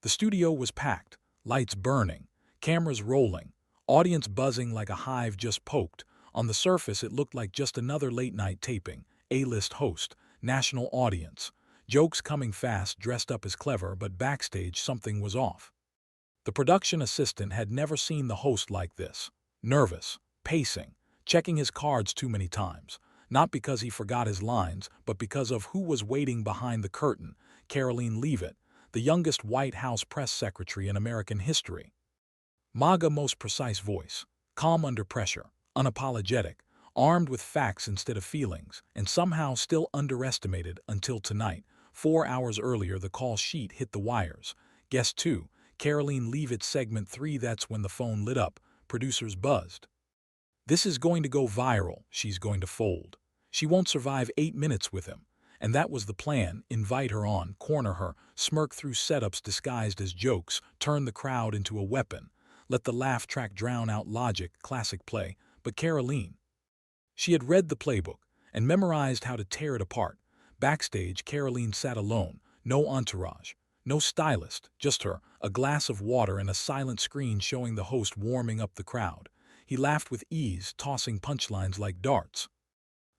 The studio was packed, lights burning, cameras rolling, audience buzzing like a hive just poked. On the surface, it looked like just another late-night taping, A-list host, national audience. Jokes coming fast, dressed up as clever, but backstage something was off. The production assistant had never seen the host like this. Nervous, pacing, checking his cards too many times. Not because he forgot his lines, but because of who was waiting behind the curtain, Karoline Leavitt, the youngest White House press secretary in American history. MAGA most precise voice, calm under pressure, unapologetic, armed with facts instead of feelings, and somehow still underestimated until tonight. 4 hours earlier, the call sheet hit the wires. Guest 2, Karoline Leavitt, segment 3. That's when the phone lit up. Producers buzzed. This is going to go viral. She's going to fold. She won't survive 8 minutes with him. And that was the plan. Invite her on, corner her, smirk through setups disguised as jokes, turn the crowd into a weapon. Let the laugh track drown out logic, classic play. But Karoline, she had read the playbook and memorized how to tear it apart. Backstage, Karoline sat alone, no entourage, no stylist, just her, a glass of water and a silent screen showing the host warming up the crowd. He laughed with ease, tossing punchlines like darts.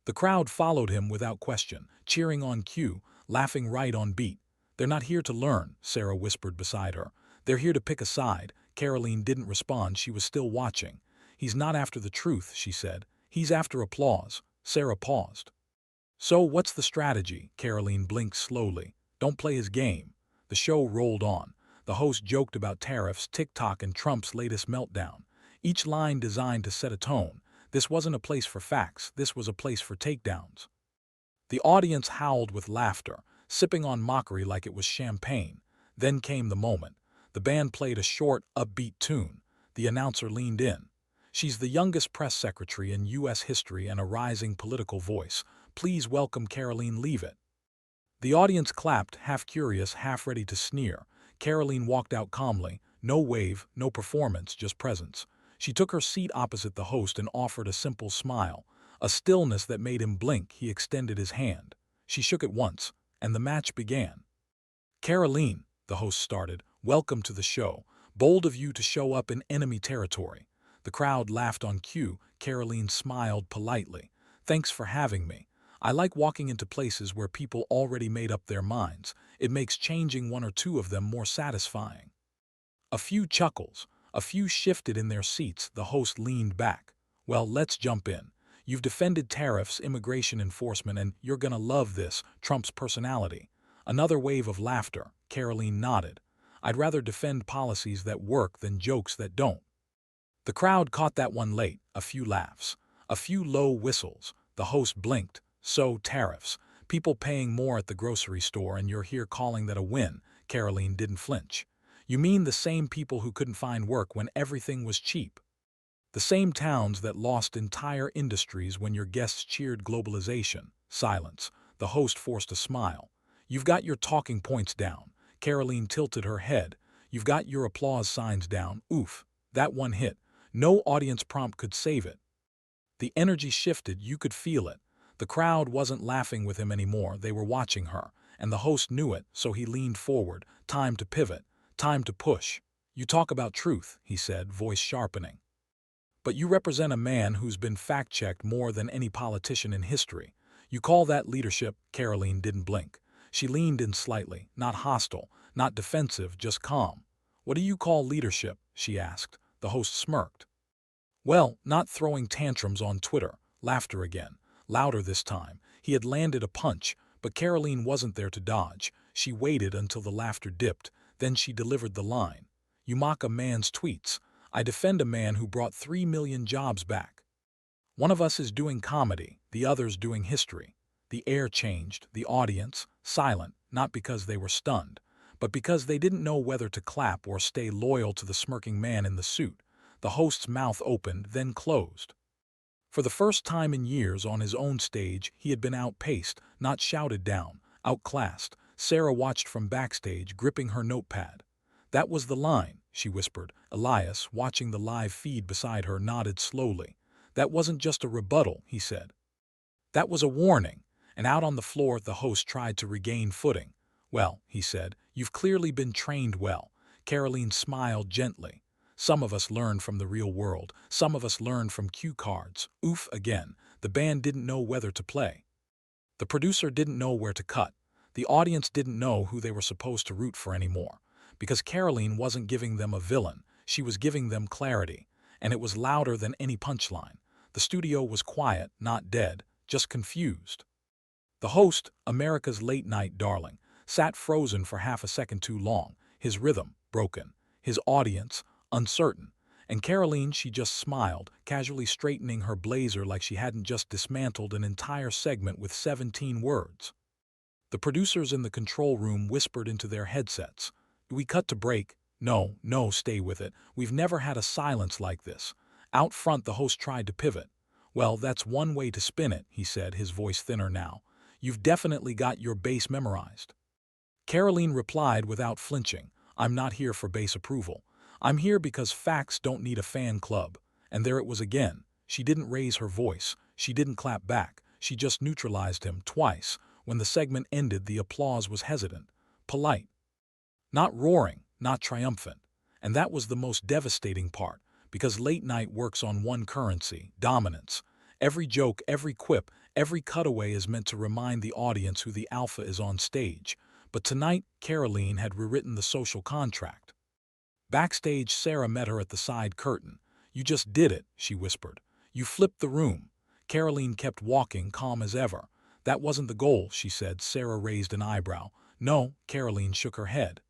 The crowd followed him without question, cheering on cue, laughing right on beat. They're not here to learn, Sarah whispered beside her. They're here to pick a side. Karoline didn't respond. She was still watching. He's not after the truth, she said. He's after applause. Sarah paused. So what's the strategy? Karoline blinked slowly. Don't play his game. The show rolled on. The host joked about tariffs, TikTok, and Trump's latest meltdown. Each line designed to set a tone. This wasn't a place for facts. This was a place for takedowns. The audience howled with laughter, sipping on mockery like it was champagne. Then came the moment. The band played a short, upbeat tune. The announcer leaned in. She's the youngest press secretary in U.S. history and a rising political voice. Please welcome Karoline Leavitt. The audience clapped, half curious, half ready to sneer. Karoline walked out calmly. No wave, no performance, just presence. She took her seat opposite the host and offered a simple smile. A stillness that made him blink. He extended his hand. She shook it once, and the match began. Karoline, the host started, welcome to the show. Bold of you to show up in enemy territory. The crowd laughed on cue. Karoline smiled politely. Thanks for having me. I like walking into places where people already made up their minds. It makes changing one or two of them more satisfying. A few chuckles. A few shifted in their seats. The host leaned back. Well, let's jump in. You've defended tariffs, immigration enforcement, and you're gonna love this, Trump's personality. Another wave of laughter. Karoline nodded. I'd rather defend policies that work than jokes that don't. The crowd caught that one late. A few laughs. A few low whistles. The host blinked. So, tariffs. People paying more at the grocery store, and you're here calling that a win. Karoline didn't flinch. You mean the same people who couldn't find work when everything was cheap? The same towns that lost entire industries when your guests cheered globalization? Silence. The host forced a smile. You've got your talking points down. Karoline tilted her head. You've got your applause signs down. Oof. That one hit. No audience prompt could save it. The energy shifted. You could feel it. The crowd wasn't laughing with him anymore. They were watching her. And the host knew it, so he leaned forward. Time to pivot. Time to push. You talk about truth, he said, voice sharpening. But you represent a man who's been fact-checked more than any politician in history. You call that leadership? Karoline didn't blink. She leaned in slightly, not hostile, not defensive, just calm. What do you call leadership? She asked. The host smirked. Well, not throwing tantrums on Twitter. Laughter again. Louder this time. He had landed a punch, but Karoline wasn't there to dodge. She waited until the laughter dipped. Then she delivered the line. You mock a man's tweets. I defend a man who brought 3 million jobs back. One of us is doing comedy, the other's doing history. The air changed, the audience, silent, not because they were stunned, but because they didn't know whether to clap or stay loyal to the smirking man in the suit. The host's mouth opened, then closed. For the first time in years on his own stage, he had been outpaced, not shouted down, outclassed. Sarah watched from backstage, gripping her notepad. That was the line, she whispered. Elias, watching the live feed beside her, nodded slowly. That wasn't just a rebuttal, he said. That was a warning. And out on the floor, the host tried to regain footing. Well, he said, you've clearly been trained well. Karolline smiled gently. Some of us learn from the real world. Some of us learn from cue cards. Oof again. The band didn't know whether to play. The producer didn't know where to cut. The audience didn't know who they were supposed to root for anymore. Because Karolline wasn't giving them a villain. She was giving them clarity. And it was louder than any punchline. The studio was quiet, not dead, just confused. The host, America's late-night darling, sat frozen for half a second too long, his rhythm broken, his audience uncertain. And Karolline, she just smiled, casually straightening her blazer like she hadn't just dismantled an entire segment with 17 words. The producers in the control room whispered into their headsets. "Do we cut to break?" "No, no, stay with it. We've never had a silence like this." Out front, the host tried to pivot. "Well, that's one way to spin it," he said, his voice thinner now. "You've definitely got your base memorized." Karolline replied without flinching, "I'm not here for base approval. I'm here because facts don't need a fan club." And there it was again. She didn't raise her voice. She didn't clap back. She just neutralized him twice. When the segment ended, the applause was hesitant, polite. Not roaring, not triumphant. And that was the most devastating part, because late night works on one currency, dominance. Every joke, every quip, every cutaway is meant to remind the audience who the alpha is on stage. But tonight, Karolline had rewritten the social contract. Backstage, Sarah met her at the side curtain. "You just did it," she whispered. "You flipped the room." Karolline kept walking, calm as ever. "That wasn't the goal," she said. Sarah raised an eyebrow. "No," Karolline shook her head.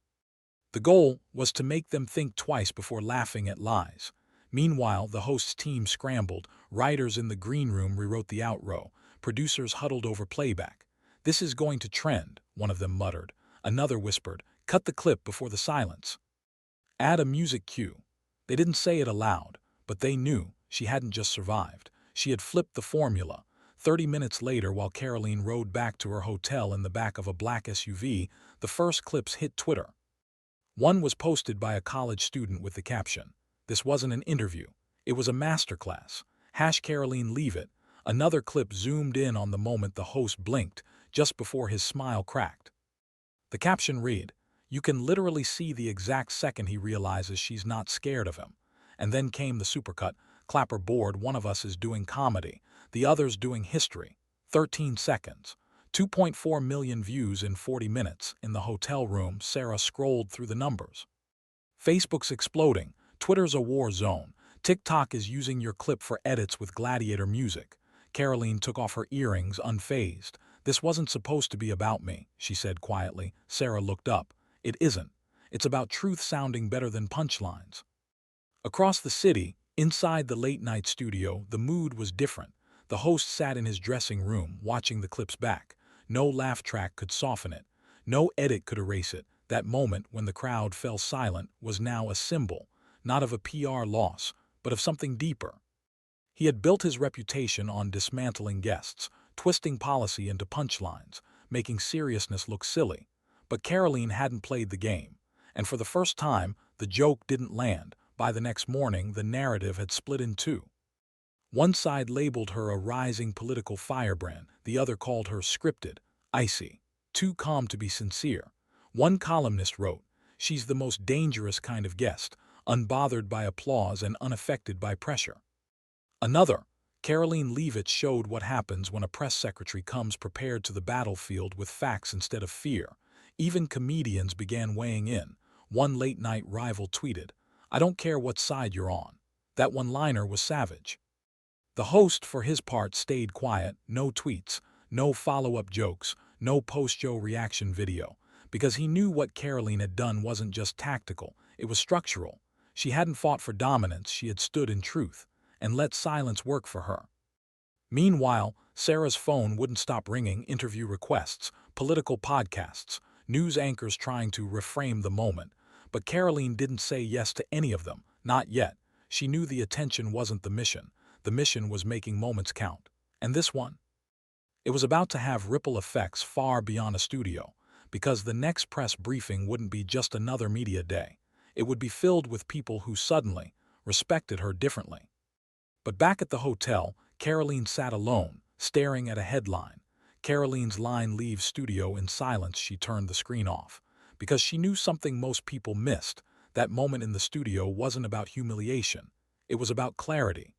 "The goal was to make them think twice before laughing at lies." Meanwhile, the host's team scrambled. Writers in the green room rewrote the outrow. Producers huddled over playback. "This is going to trend," one of them muttered. Another whispered, "Cut the clip before the silence. Add a music cue." They didn't say it aloud, but they knew she hadn't just survived. She had flipped the formula. 30 minutes later, while Karolline rode back to her hotel in the back of a black SUV, the first clips hit Twitter. One was posted by a college student with the caption, "This wasn't an interview. It was a masterclass. #Karoline Leavitt." Another clip zoomed in on the moment the host blinked, just before his smile cracked. The caption read, "You can literally see the exact second he realizes she's not scared of him." And then came the supercut. "Clapper board, one of us is doing comedy, the other's doing history." 13 seconds. 2.4 million views in 40 minutes. In the hotel room, Sarah scrolled through the numbers. Facebook's exploding. Twitter's a war zone. TikTok is using your clip for edits with gladiator music. Karolline took off her earrings, unfazed. "This wasn't supposed to be about me," she said quietly. Sarah looked up. "It isn't. It's about truth sounding better than punchlines." Across the city, inside the late-night studio, the mood was different. The host sat in his dressing room, watching the clips back. No laugh track could soften it. No edit could erase it. That moment, when the crowd fell silent, was now a symbol, not of a PR loss, but of something deeper. He had built his reputation on dismantling guests, twisting policy into punchlines, making seriousness look silly. But Karolline hadn't played the game. And for the first time, the joke didn't land. By the next morning, the narrative had split in two. One side labeled her a rising political firebrand, the other called her scripted, icy, too calm to be sincere. One columnist wrote, "She's the most dangerous kind of guest, unbothered by applause and unaffected by pressure." Another, Karoline Leavitt, showed what happens when a press secretary comes prepared to the battlefield with facts instead of fear. Even comedians began weighing in. One late-night rival tweeted, "I don't care what side you're on." That one-liner was savage. The host, for his part, stayed quiet. No tweets, no follow-up jokes, no post-show reaction video, because he knew what Karolline had done wasn't just tactical, it was structural. She hadn't fought for dominance, she had stood in truth, and let silence work for her. Meanwhile, Sarah's phone wouldn't stop ringing. Interview requests, political podcasts, news anchors trying to reframe the moment. But Karolline didn't say yes to any of them, not yet. She knew the attention wasn't the mission. The mission was making moments count. And this one? It was about to have ripple effects far beyond a studio, because the next press briefing wouldn't be just another media day. It would be filled with people who suddenly respected her differently. But back at the hotel, Karolline sat alone, staring at a headline. Karoline's line leaves studio in silence. She turned the screen off, because she knew something most people missed. That moment in the studio wasn't about humiliation. It was about clarity.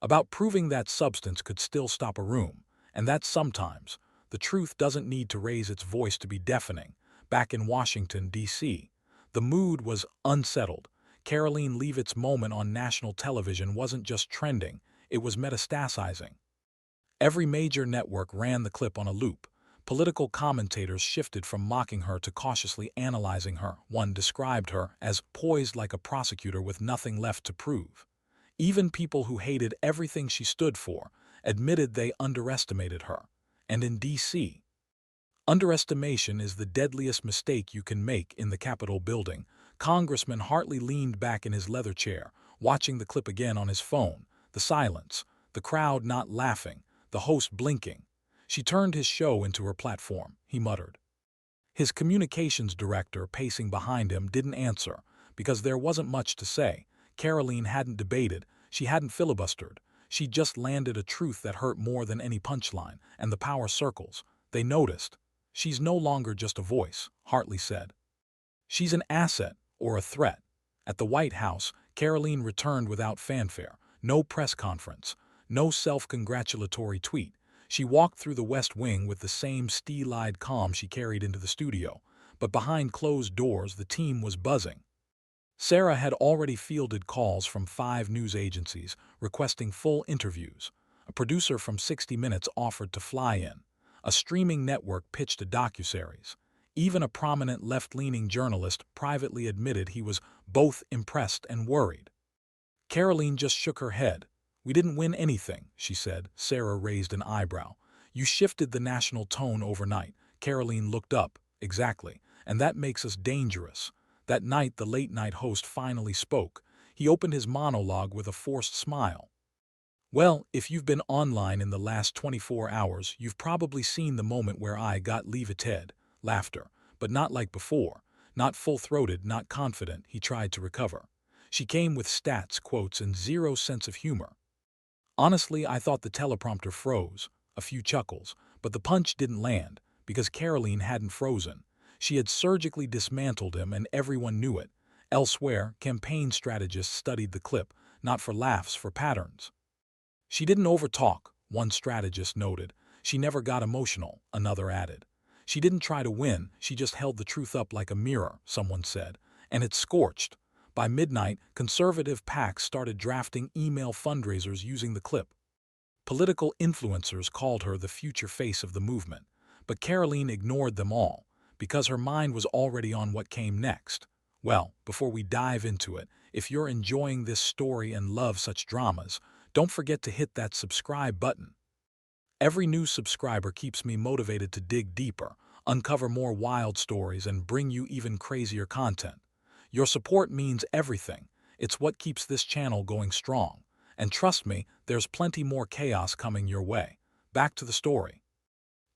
About proving that substance could still stop a room, and that sometimes the truth doesn't need to raise its voice to be deafening. Back in Washington, D.C., the mood was unsettled. Karoline Leavitt's moment on national television wasn't just trending, it was metastasizing. Every major network ran the clip on a loop. Political commentators shifted from mocking her to cautiously analyzing her. One described her as poised like a prosecutor with nothing left to prove. Even people who hated everything she stood for admitted they underestimated her. And in D.C., underestimation is the deadliest mistake you can make in the Capitol building. Congressman Hartley leaned back in his leather chair, watching the clip again on his phone. The silence, the crowd not laughing, the host blinking. She turned his show into her platform, he muttered. His communications director, pacing behind him, didn't answer, because there wasn't much to say. Karoline hadn't debated, she hadn't filibustered. She just landed a truth that hurt more than any punchline, and the power circles. They noticed. She's no longer just a voice, Hartley said. She's an asset, or a threat. At the White House, Karoline returned without fanfare. No press conference, no self-congratulatory tweet. She walked through the West Wing with the same steel-eyed calm she carried into the studio. But behind closed doors, the team was buzzing. Sarah had already fielded calls from 5 news agencies requesting full interviews. A producer from 60 Minutes offered to fly in. A streaming network pitched a docuseries. Even a prominent left-leaning journalist privately admitted he was both impressed and worried. Karoline just shook her head. "We didn't win anything," she said. Sarah raised an eyebrow. "You shifted the national tone overnight." Karoline looked up. "Exactly. And that makes us dangerous." That night, the late-night host finally spoke. He opened his monologue with a forced smile. "Well, if you've been online in the last 24 hours, you've probably seen the moment where I got Leavitt." Laughter, but not like before. Not full-throated, not confident. He tried to recover. She came with stats, quotes, and zero sense of humor. "Honestly, I thought the teleprompter froze." A few chuckles, but the punch didn't land, because Karoline hadn't frozen. She had surgically dismantled him, and everyone knew it. Elsewhere, campaign strategists studied the clip, not for laughs, for patterns. "She didn't overtalk," one strategist noted. "She never got emotional," another added. "She didn't try to win, she just held the truth up like a mirror," someone said. And it scorched. By midnight, conservative PACs started drafting email fundraisers using the clip. Political influencers called her the future face of the movement. But Karoline ignored them all, because her mind was already on what came next. Well, before we dive into it, if you're enjoying this story and love such dramas, don't forget to hit that subscribe button. Every new subscriber keeps me motivated to dig deeper, uncover more wild stories, and bring you even crazier content. Your support means everything. It's what keeps this channel going strong. And trust me, there's plenty more chaos coming your way. Back to the story.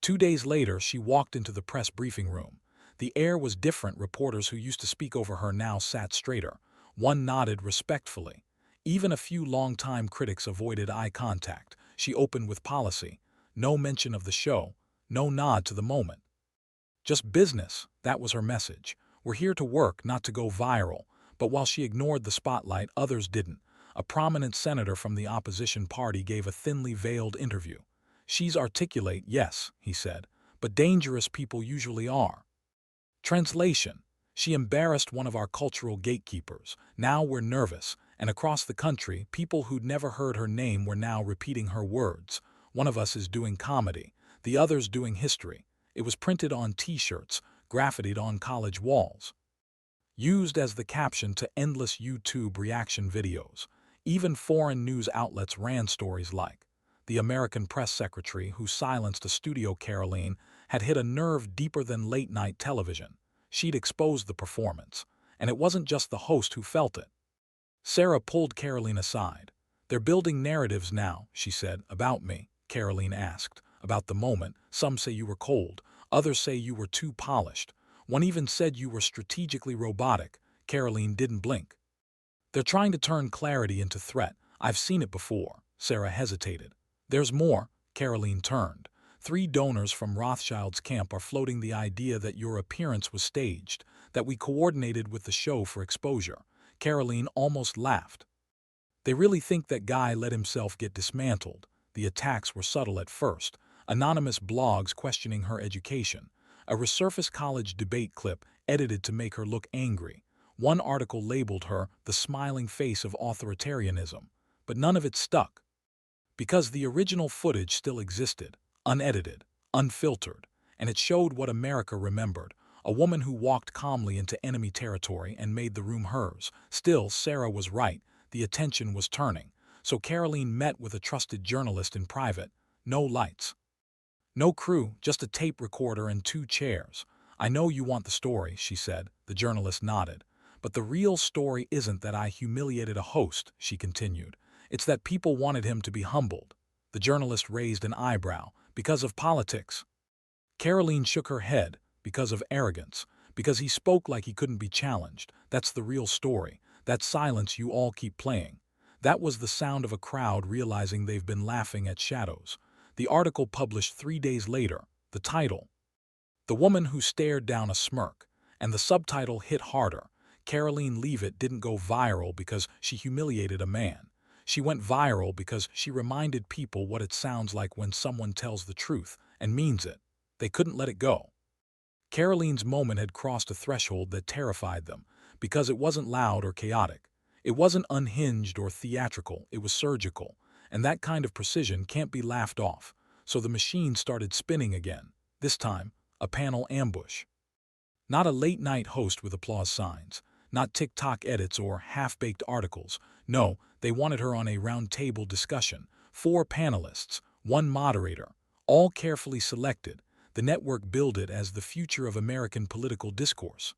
2 days later, she walked into the press briefing room. The air was different. Reporters who used to speak over her now sat straighter. One nodded respectfully. Even a few longtime critics avoided eye contact. She opened with policy. No mention of the show, no nod to the moment. Just business, that was her message. We're here to work, not to go viral. But while she ignored the spotlight, others didn't. A prominent senator from the opposition party gave a thinly veiled interview. "She's articulate, yes," he said, "but dangerous people usually are." Translation: she embarrassed one of our cultural gatekeepers. Now we're nervous, and across the country, people who'd never heard her name were now repeating her words. One of us is doing comedy, the other's doing history. It was printed on T-shirts, graffitied on college walls, used as the caption to endless YouTube reaction videos. Even foreign news outlets ran stories like, "The American press secretary who silenced a studio Karoline had hit a nerve deeper than late-night television." She'd exposed the performance, and it wasn't just the host who felt it. Sarah pulled Karoline aside. "They're building narratives now," she said. "About me?" Karoline asked. "About the moment. Some say you were cold. Others say you were too polished. One even said you were strategically robotic." Karoline didn't blink. "They're trying to turn clarity into threat. I've seen it before." Sarah hesitated. "There's more." Karoline turned. 3 donors from Rothschild's camp are floating the idea that your appearance was staged. that we coordinated with the show for exposure. Karoline almost laughed. They really think that guy let himself get dismantled. The attacks were subtle at first. Anonymous blogs questioning her education. A resurfaced college debate clip edited to make her look angry. One article labeled her the smiling face of authoritarianism. But none of it stuck. Because the original footage still existed, unedited, unfiltered, and it showed what America remembered. A woman who walked calmly into enemy territory and made the room hers. Still, Sarah was right. The attention was turning. So Karoline met with a trusted journalist in private. No lights. No crew, just a tape recorder and 2 chairs. I know you want the story, she said. The journalist nodded. But the real story isn't that I humiliated a host, she continued. It's that people wanted him to be humbled. The journalist raised an eyebrow. Because of politics. Karoline shook her head. Because of arrogance. Because he spoke like he couldn't be challenged. That's the real story. That silence you all keep playing. That was the sound of a crowd realizing they've been laughing at shadows. The article published 3 days later. The title. The Woman Who Stared Down a Smirk. And the subtitle hit harder. Karoline Leavitt didn't go viral because she humiliated a man. She went viral because she reminded people what it sounds like when someone tells the truth and means it. They couldn't let it go. Karoline's moment had crossed a threshold that terrified them, because it wasn't loud or chaotic. It wasn't unhinged or theatrical, it was surgical, and that kind of precision can't be laughed off. So the machine started spinning again. This time, a panel ambush. Not a late-night host with applause signs, not TikTok edits or half-baked articles. No, they wanted her on a round-table discussion. 4 panelists, 1 moderator, all carefully selected. The network billed it as the future of American political discourse.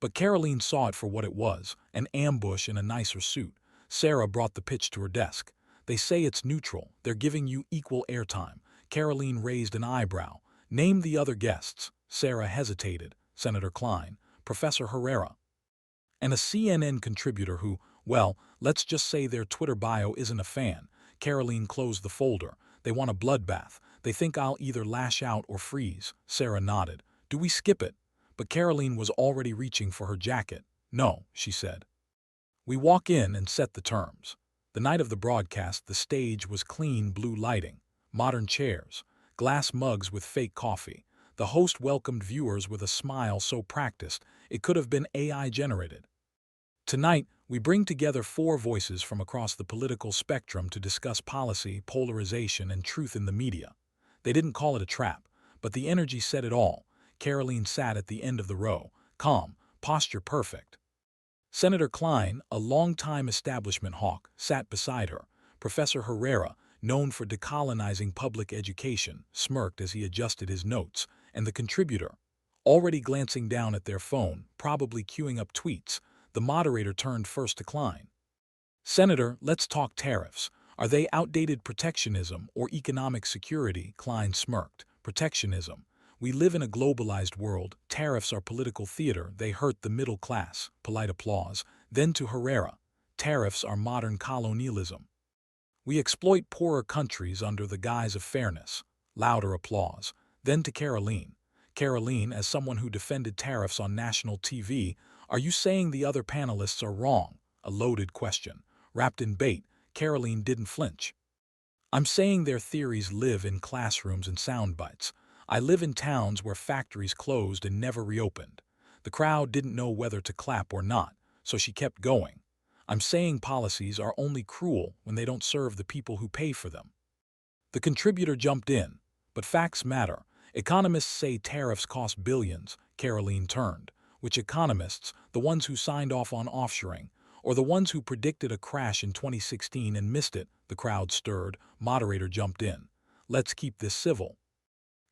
But Karoline saw it for what it was, an ambush in a nicer suit. Sarah brought the pitch to her desk. They say it's neutral. They're giving you equal airtime. Karoline raised an eyebrow. Name the other guests. Sarah hesitated. Senator Klein, Professor Herrera, and a CNN contributor who, well, let's just say their Twitter bio isn't a fan. Karoline closed the folder. They want a bloodbath. They think I'll either lash out or freeze. Sarah nodded. Do we skip it? But Karoline was already reaching for her jacket. No, she said. We walk in and set the terms. The night of the broadcast, the stage was clean blue lighting, modern chairs, glass mugs with fake coffee. The host welcomed viewers with a smile so practiced it could have been AI-generated. Tonight, we bring together 4 voices from across the political spectrum to discuss policy, polarization, and truth in the media. They didn't call it a trap, but the energy said it all. Karoline sat at the end of the row, calm, posture perfect. Senator Klein, a longtime establishment hawk, sat beside her. Professor Herrera, known for decolonizing public education, smirked as he adjusted his notes, and the contributor, already glancing down at their phone, probably queuing up tweets, the moderator turned first to Klein. Senator, let's talk tariffs. Are they outdated protectionism or economic security? Klein smirked. Protectionism. We live in a globalized world. Tariffs are political theater. They hurt the middle class. Polite applause. Then to Herrera. Tariffs are modern colonialism. We exploit poorer countries under the guise of fairness. Louder applause. Then to Karoline. Karoline, as someone who defended tariffs on national TV, are you saying the other panelists are wrong? A loaded question. Wrapped in bait, Karoline didn't flinch. I'm saying their theories live in classrooms and sound bites. I live in towns where factories closed and never reopened. The crowd didn't know whether to clap or not, so she kept going. I'm saying policies are only cruel when they don't serve the people who pay for them. The contributor jumped in. But facts matter. Economists say tariffs cost billions. Karoline turned. Which economists? The ones who signed off on offshoring, or the ones who predicted a crash in 2016 and missed it? The crowd stirred. Moderator jumped in. Let's keep this civil.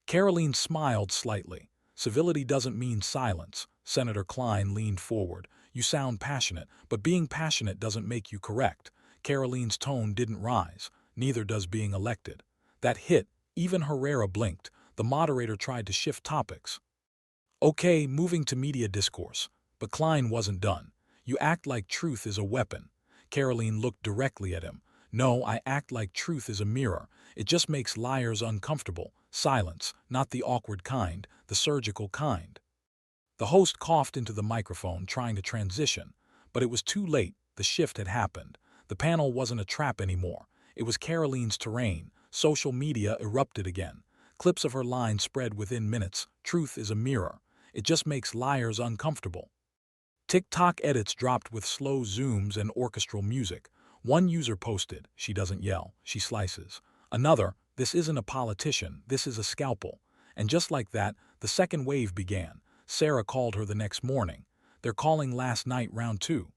Karoline smiled slightly. Civility doesn't mean silence. Senator Klein leaned forward. You sound passionate, but being passionate doesn't make you correct. Karoline's tone didn't rise. Neither does being elected. That hit. Even Herrera blinked. The moderator tried to shift topics. Okay, moving to media discourse. But Klein wasn't done. You act like truth is a weapon. Karoline looked directly at him. No, I act like truth is a mirror. It just makes liars uncomfortable. Silence, not the awkward kind, the surgical kind. The host coughed into the microphone, trying to transition, but it was too late. The shift had happened. The panel wasn't a trap anymore. It was Karoline's terrain. Social media erupted again. Clips of her line spread within minutes. Truth is a mirror. It just makes liars uncomfortable. TikTok edits dropped with slow zooms and orchestral music. One user posted, "She doesn't yell, she slices." Another, "This isn't a politician, this is a scalpel." And just like that, the second wave began. Sarah called her the next morning. "They're calling last night round 2.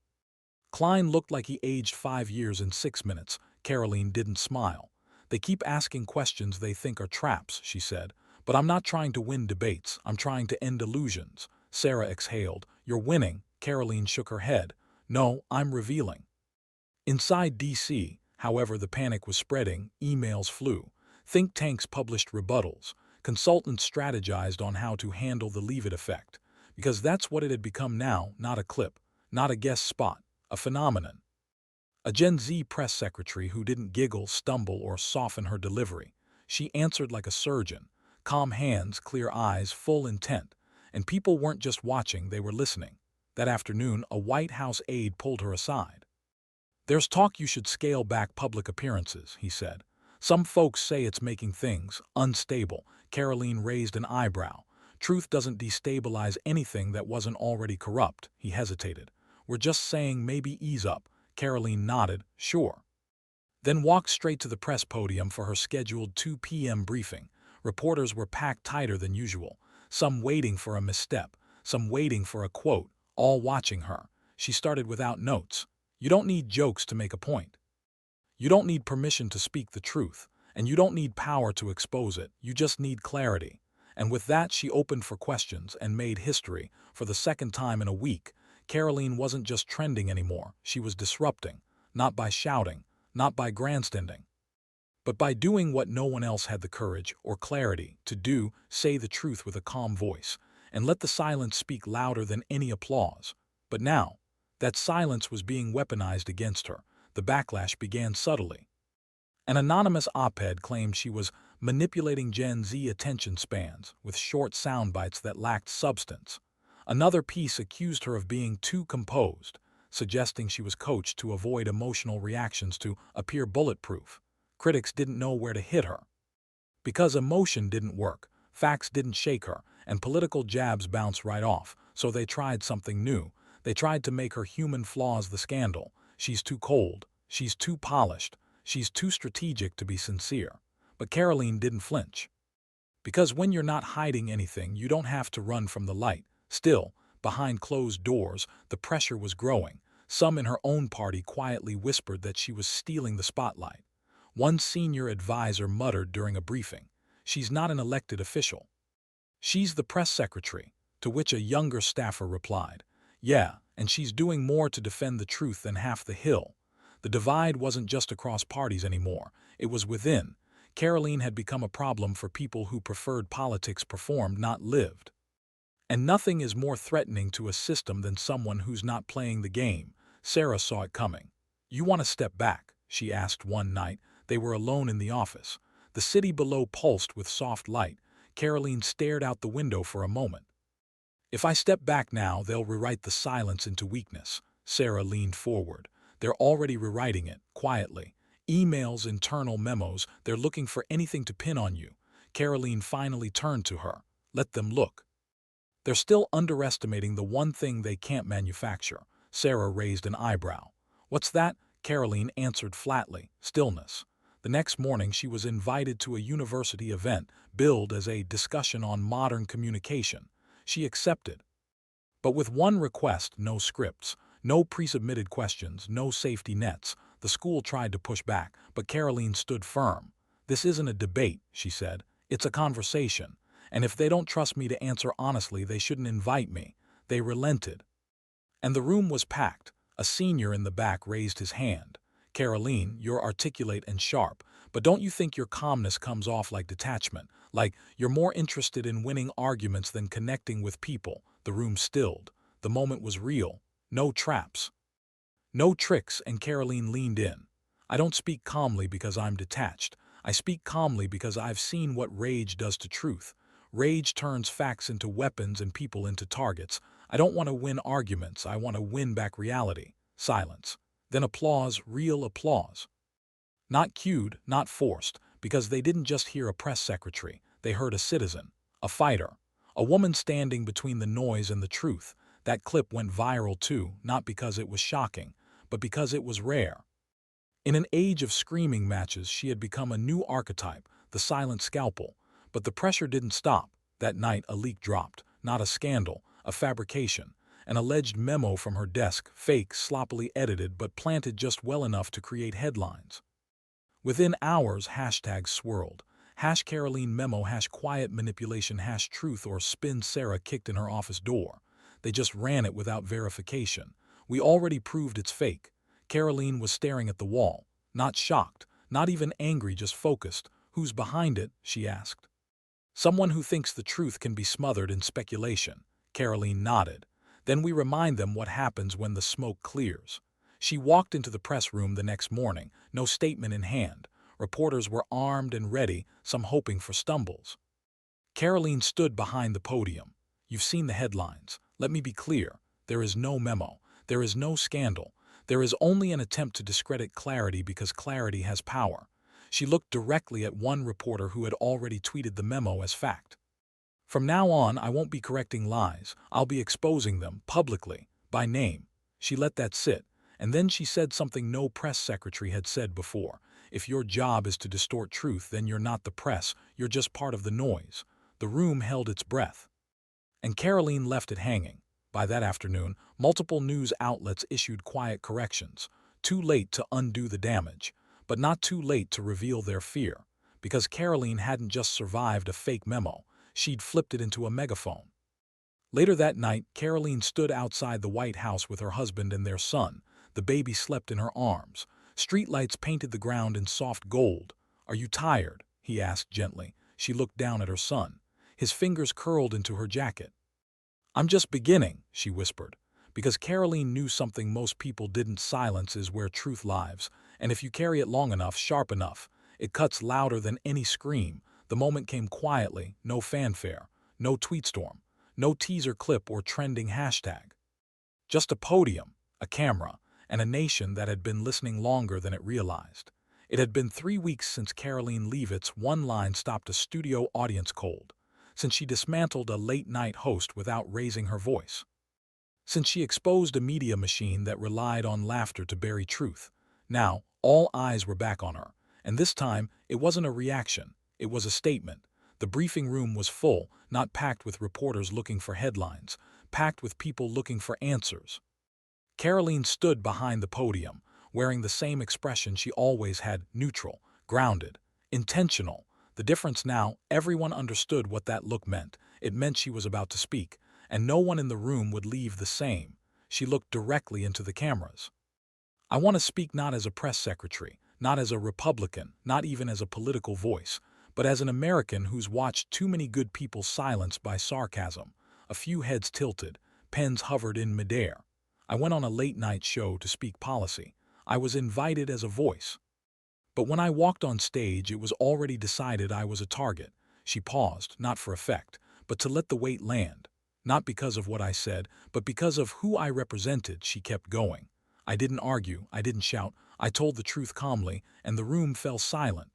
Klein looked like he aged 5 years in 6 minutes. Karoline didn't smile. "They keep asking questions they think are traps," she said. "But I'm not trying to win debates, I'm trying to end illusions." Sarah exhaled. "You're winning." Karoline shook her head. "No, I'm revealing." Inside D.C., however, the panic was spreading. Emails flew. Think tanks published rebuttals. Consultants strategized on how to handle the Leavitt effect. Because that's what it had become now, not a clip, not a guest spot, a phenomenon. A Gen Z press secretary who didn't giggle, stumble, or soften her delivery. She answered like a surgeon. Calm hands, clear eyes, full intent. And people weren't just watching, they were listening. That afternoon, a White House aide pulled her aside. "There's talk you should scale back public appearances," he said. "Some folks say it's making things unstable." Karoline raised an eyebrow. "Truth doesn't destabilize anything that wasn't already corrupt." He hesitated. "We're just saying maybe ease up." Karoline nodded, "Sure." Then walked straight to the press podium for her scheduled 2 p.m. briefing. Reporters were packed tighter than usual, some waiting for a misstep, some waiting for a quote, all watching her. She started without notes. "You don't need jokes to make a point. You don't need permission to speak the truth, and you don't need power to expose it. You just need clarity." And with that, she opened for questions and made history. For the second time in a week, Karoline wasn't just trending anymore. She was disrupting, not by shouting, not by grandstanding, but by doing what no one else had the courage or clarity to do: say the truth with a calm voice, and let the silence speak louder than any applause. But now, that silence was being weaponized against her. The backlash began subtly. An anonymous op-ed claimed she was manipulating Gen Z attention spans with short sound bites that lacked substance. Another piece accused her of being too composed, suggesting she was coached to avoid emotional reactions to appear bulletproof. Critics didn't know where to hit her. Because emotion didn't work, facts didn't shake her, and political jabs bounced right off, so they tried something new. They tried to make her human flaws the scandal. She's too cold, she's too polished, she's too strategic to be sincere. But Karoline didn't flinch. Because when you're not hiding anything, you don't have to run from the light. Still, behind closed doors, the pressure was growing. Some in her own party quietly whispered that she was stealing the spotlight. One senior advisor muttered during a briefing, "She's not an elected official. She's the press secretary," to which a younger staffer replied, "Yeah, and she's doing more to defend the truth than half the Hill." The divide wasn't just across parties anymore, it was within. Karoline had become a problem for people who preferred politics performed, not lived. And nothing is more threatening to a system than someone who's not playing the game. Sarah saw it coming. "You want to step back?" she asked one night. They were alone in the office. The city below pulsed with soft light. Karoline stared out the window for a moment. "If I step back now, they'll rewrite the silence into weakness." Sarah leaned forward. "They're already rewriting it, quietly. Emails, internal memos, they're looking for anything to pin on you." Karoline finally turned to her. "Let them look. They're still underestimating the one thing they can't manufacture." Sarah raised an eyebrow. "What's that?" Karoline answered flatly, "Stillness." The next morning she was invited to a university event, billed as a discussion on modern communication. She accepted. But with one request: no scripts, no pre-submitted questions, no safety nets. The school tried to push back, but Karoline stood firm. "This isn't a debate," she said. "It's a conversation. And if they don't trust me to answer honestly, they shouldn't invite me." They relented. And the room was packed. A senior in the back raised his hand. "Karoline, you're articulate and sharp, but don't you think your calmness comes off like detachment? Like you're more interested in winning arguments than connecting with people?" The room stilled. The moment was real. No traps, no tricks, and Karoline leaned in. "I don't speak calmly because I'm detached. I speak calmly because I've seen what rage does to truth. Rage turns facts into weapons and people into targets. I don't want to win arguments, I want to win back reality. Silence. Then applause, real applause. Not cued, not forced, because they didn't just hear a press secretary, they heard a citizen, a fighter, a woman standing between the noise and the truth. That clip went viral too, not because it was shocking, but because it was rare. In an age of screaming matches, she had become a new archetype, the silent scalpel. But the pressure didn't stop. That night, a leak dropped. Not a scandal, a fabrication. An alleged memo from her desk, fake, sloppily edited, but planted just well enough to create headlines. Within hours, hashtags swirled. #Karoline memo, #quiet manipulation, #truth or spin Sarah kicked in her office door. They just ran it without verification. We already proved it's fake. Karolline was staring at the wall. Not shocked, not even angry, just focused. Who's behind it? She asked. Someone who thinks the truth can be smothered in speculation. Karolline nodded. Then we remind them what happens when the smoke clears. She walked into the press room the next morning, no statement in hand. Reporters were armed and ready, some hoping for stumbles. Karolline stood behind the podium. You've seen the headlines. Let me be clear. There is no memo. There is no scandal. There is only an attempt to discredit clarity because clarity has power. She looked directly at one reporter who had already tweeted the memo as fact. From now on, I won't be correcting lies. I'll be exposing them, publicly, by name. She let that sit, and then she said something no press secretary had said before. If your job is to distort truth, then you're not the press, you're just part of the noise. The room held its breath. And Karolline left it hanging. By that afternoon, multiple news outlets issued quiet corrections. Too late to undo the damage, but not too late to reveal their fear. Because Karolline hadn't just survived a fake memo, she'd flipped it into a megaphone. Later that night, Karolline stood outside the White House with her husband and their son. The baby slept in her arms. Streetlights painted the ground in soft gold. Are you tired? He asked gently. She looked down at her son. His fingers curled into her jacket. I'm just beginning, she whispered, because Karolline knew something most people didn't. Silence is where truth lives, and if you carry it long enough, sharp enough, it cuts louder than any scream. The moment came quietly, no fanfare, no tweet storm, no teaser clip or trending hashtag. Just a podium, a camera, and a nation that had been listening longer than it realized. It had been 3 weeks since Karoline Leavitt's one line stopped a studio audience cold, since she dismantled a late-night host without raising her voice, since she exposed a media machine that relied on laughter to bury truth. Now, all eyes were back on her, and this time it wasn't a reaction, it was a statement. The briefing room was full, not packed with reporters looking for headlines, packed with people looking for answers. Karolline stood behind the podium, wearing the same expression she always had: neutral, grounded, intentional. The difference now, everyone understood what that look meant. It meant she was about to speak, and no one in the room would leave the same. She looked directly into the cameras. I want to speak not as a press secretary, not as a Republican, not even as a political voice, but as an American who's watched too many good people silenced by sarcasm. A few heads tilted, pens hovered in midair. I went on a late-night show to speak policy. I was invited as a voice. But when I walked on stage, it was already decided I was a target. She paused, not for effect, but to let the weight land. Not because of what I said, but because of who I represented. She kept going. I didn't argue, I didn't shout, I told the truth calmly, and the room fell silent.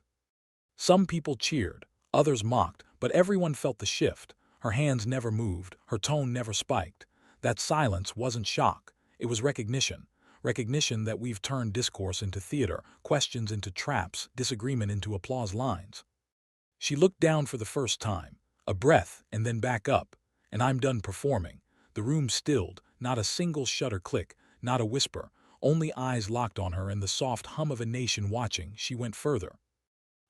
Some people cheered, others mocked, but everyone felt the shift. Her hands never moved, her tone never spiked. That silence wasn't shock, it was recognition. Recognition that we've turned discourse into theater, questions into traps, disagreement into applause lines. She looked down for the first time, a breath, and then back up. And I'm done performing. The room stilled, not a single shutter click, not a whisper, only eyes locked on her and the soft hum of a nation watching. She went further.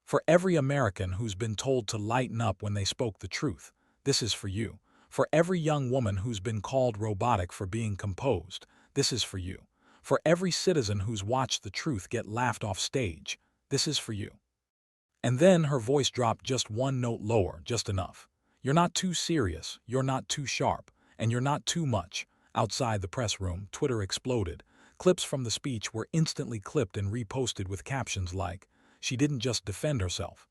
For every American who's been told to lighten up when they spoke the truth, this is for you. For every young woman who's been called robotic for being composed, this is for you. For every citizen who's watched the truth get laughed off stage, this is for you. And then her voice dropped just one note lower, just enough. You're not too serious, you're not too sharp, and you're not too much. Outside the press room, Twitter exploded. Clips from the speech were instantly clipped and reposted with captions like, "She didn't just defend herself.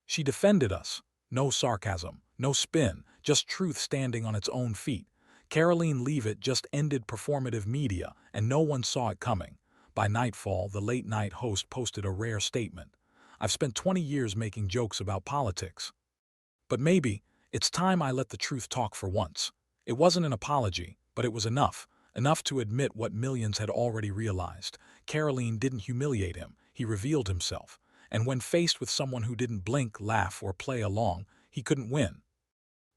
She defended us." No sarcasm, No spin, just truth standing on its own feet. Karoline Leavitt just ended performative media, and no one saw it coming. By nightfall, the late-night host posted a rare statement. I've spent 20 years making jokes about politics. But maybe it's time I let the truth talk for once. It wasn't an apology, but it was enough. Enough to admit what millions had already realized. Karolline didn't humiliate him, he revealed himself. And when faced with someone who didn't blink, laugh, or play along, he couldn't win.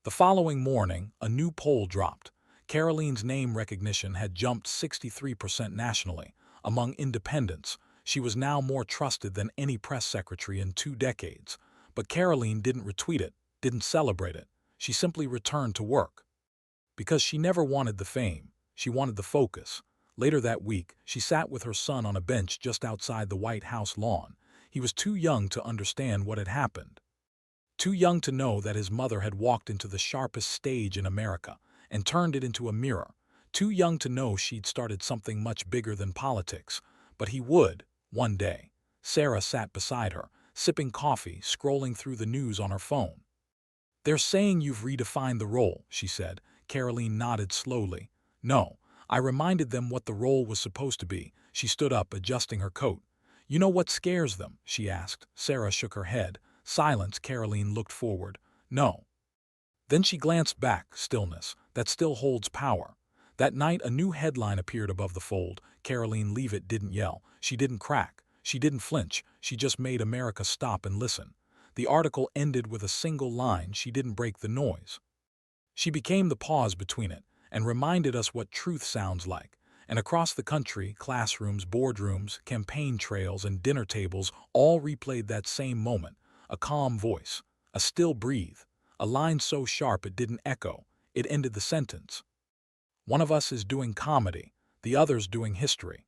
The following morning, a new poll dropped. Karoline's name recognition had jumped 63% nationally. Among independents, she was now more trusted than any press secretary in 2 decades. But Karolline didn't retweet it, didn't celebrate it. She simply returned to work. Because she never wanted the fame, she wanted the focus. Later that week, she sat with her son on a bench just outside the White House lawn. He was too young to understand what had happened. Too young to know that his mother had walked into the sharpest stage in America and turned it into a mirror. Too young to know she'd started something much bigger than politics. But he would, one day. Sarah sat beside her, sipping coffee, scrolling through the news on her phone. They're saying you've redefined the role, she said. Karoline nodded slowly. No, I reminded them what the role was supposed to be. She stood up, adjusting her coat. You know what scares them? She asked. Sarah shook her head. Silence. Karoline looked forward. No. Then she glanced back. Stillness. That still holds power. That night a new headline appeared above the fold. Karoline Leavitt didn't yell. She didn't crack. She didn't flinch. She just made America stop and listen. The article ended with a single line. She didn't break the noise. She became the pause between it and reminded us what truth sounds like. And across the country, classrooms, boardrooms, campaign trails, and dinner tables all replayed that same moment. A calm voice, a still breathe, a line so sharp it didn't echo. It ended the sentence. One of us is doing comedy, the other's doing history.